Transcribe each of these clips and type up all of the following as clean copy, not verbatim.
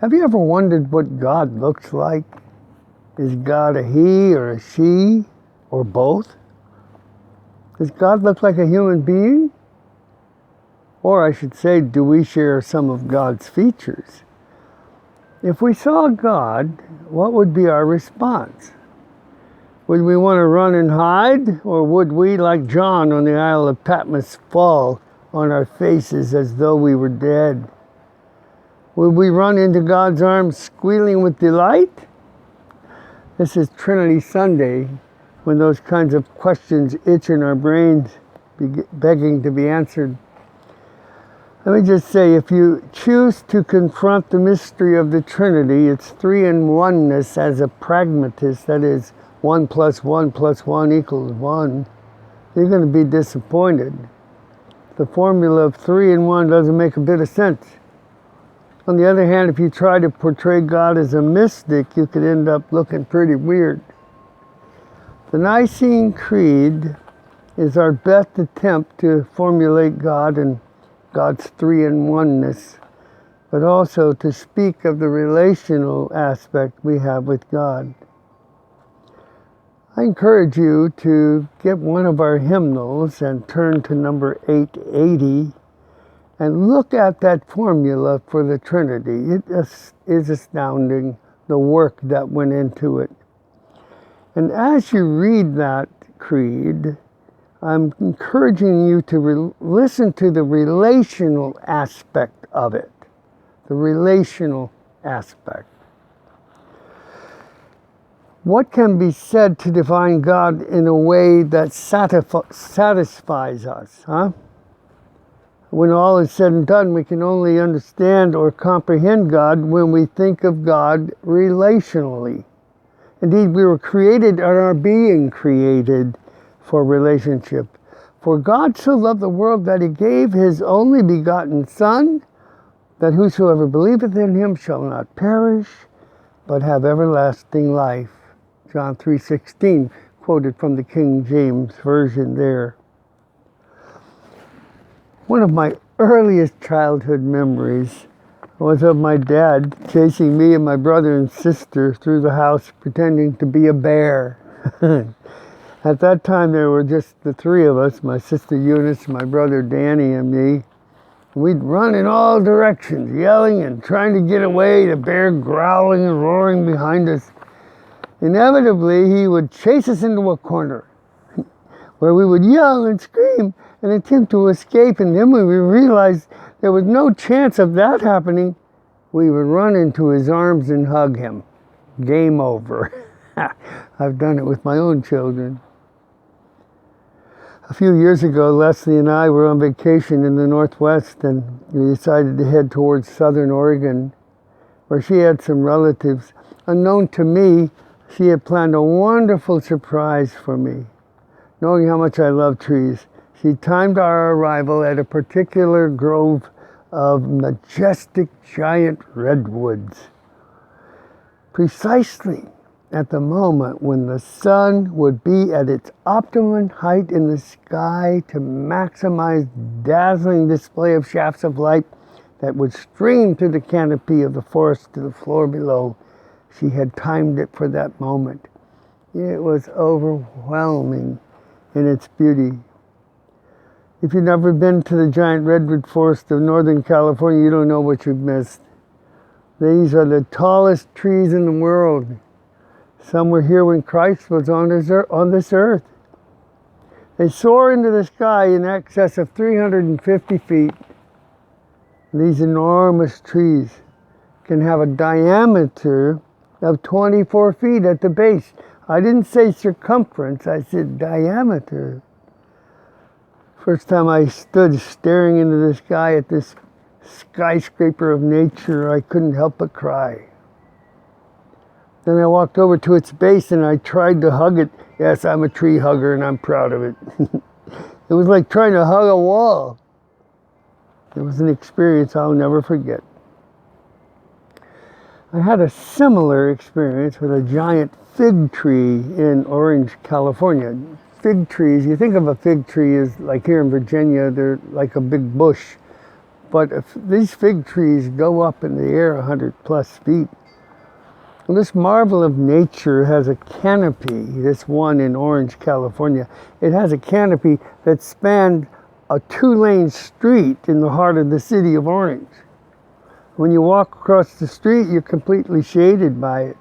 Have you ever wondered what God looks like? Is God a he or a she or both? Does God look like a human being? Or I should say, do we share some of God's features? If we saw God, what would be our response? Would we want to run and hide? Or would we, like John on the Isle of Patmos, fall on our faces as though we were dead? Would we run into God's arms squealing with delight? This is Trinity Sunday, when those kinds of questions itch in our brains, begging to be answered. Let me just say, if you choose to confront the mystery of the Trinity, its three-in-oneness as a pragmatist, that is, 1 + 1 + 1 = 1, you're going to be disappointed. The formula of 3 in 1 doesn't make a bit of sense. On the other hand, if you try to portray God as a mystic, you could end up looking pretty weird. The Nicene Creed is our best attempt to formulate God and God's three-in-oneness, but also to speak of the relational aspect we have with God. I encourage you to get one of our hymnals and turn to number 880 and look at that formula for the Trinity. It is astounding, the work that went into it. And as you read that creed, I'm encouraging you to listen to the relational aspect of it. The relational aspect. What can be said to define God in a way that satisfies us, huh? When all is said and done, we can only understand or comprehend God when we think of God relationally. Indeed, we were created and are being created for relationship. For God so loved the world that he gave his only begotten Son, that whosoever believeth in him shall not perish, but have everlasting life. John 3:16, quoted from the King James Version there. One of my earliest childhood memories was of my dad chasing me and my brother and sister through the house pretending to be a bear. At that time, there were just the three of us, my sister Eunice, my brother Danny, and me. We'd run in all directions, yelling and trying to get away, the bear growling and roaring behind us. Inevitably, he would chase us into a corner where we would yell and scream and attempt to escape. And then when we realized there was no chance of that happening, we would run into his arms and hug him. Game over. I've done it with my own children. A few years ago, Leslie and I were on vacation in the Northwest, and we decided to head towards Southern Oregon, where she had some relatives. Unknown to me, she had planned a wonderful surprise for me. Knowing how much I love trees, she timed our arrival at a particular grove of majestic giant redwoods, precisely at the moment when the sun would be at its optimum height in the sky to maximize dazzling display of shafts of light that would stream through the canopy of the forest to the floor below. She had timed it for that moment. It was overwhelming in its beauty. If you've never been to the giant redwood forest of Northern California, you don't know what you've missed. These are the tallest trees in the world. Some were here when Christ was on this earth. They soar into the sky in excess of 350 feet. These enormous trees can have a diameter of 24 feet at the base. I didn't say circumference, I said diameter. First time I stood staring into the sky at this skyscraper of nature, I couldn't help but cry. Then I walked over to its base and I tried to hug it. Yes, I'm a tree hugger and I'm proud of it. It was like trying to hug a wall. It was an experience I'll never forget. I had a similar experience with a giant fig tree in Orange, California. Fig trees, you think of a fig tree as like here in Virginia, they're like a big bush. But if these fig trees go up in the air 100 plus feet, well, this marvel of nature has a canopy, this one in Orange, California. It has a canopy that spanned a 2-lane street in the heart of the city of Orange. When you walk across the street, you're completely shaded by it.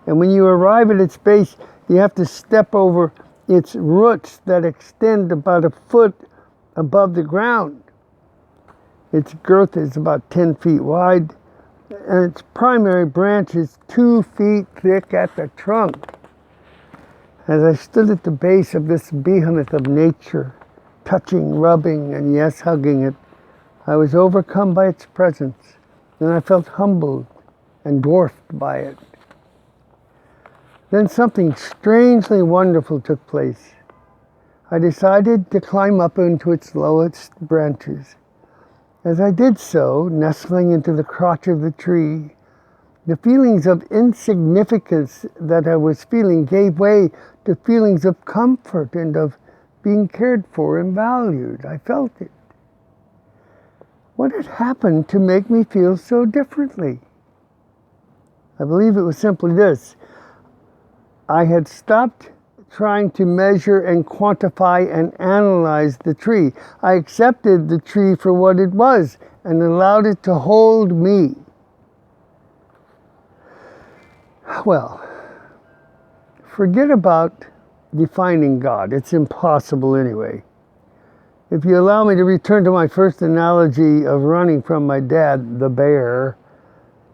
And when you arrive at its base, you have to step over its roots that extend about a foot above the ground. Its girth is about 10 feet wide, and its primary branch is 2 feet thick at the trunk. As I stood at the base of this behemoth of nature, touching, rubbing, and yes, hugging it, I was overcome by its presence, and I felt humbled and dwarfed by it. Then something strangely wonderful took place. I decided to climb up into its lowest branches. As I did so, nestling into the crotch of the tree, the feelings of insignificance that I was feeling gave way to feelings of comfort and of being cared for and valued. I felt it. What had happened to make me feel so differently? I believe it was simply this. I had stopped trying to measure and quantify and analyze the tree. I accepted the tree for what it was and allowed it to hold me. Well, forget about defining God. It's impossible anyway. If you allow me to return to my first analogy of running from my dad, the bear,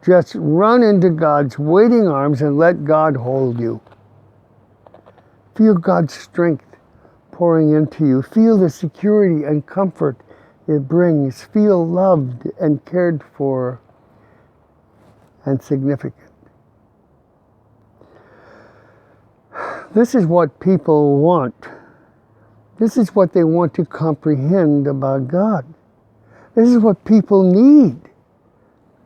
just run into God's waiting arms and let God hold you. Feel God's strength pouring into you. Feel the security and comfort it brings. Feel loved and cared for and significant. This is what people want. This is what they want to comprehend about God. This is what people need.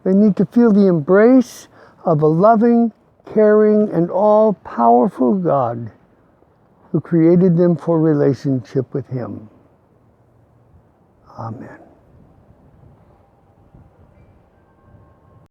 They need to feel the embrace of a loving, caring, and all-powerful God who created them for relationship with Him. Amen.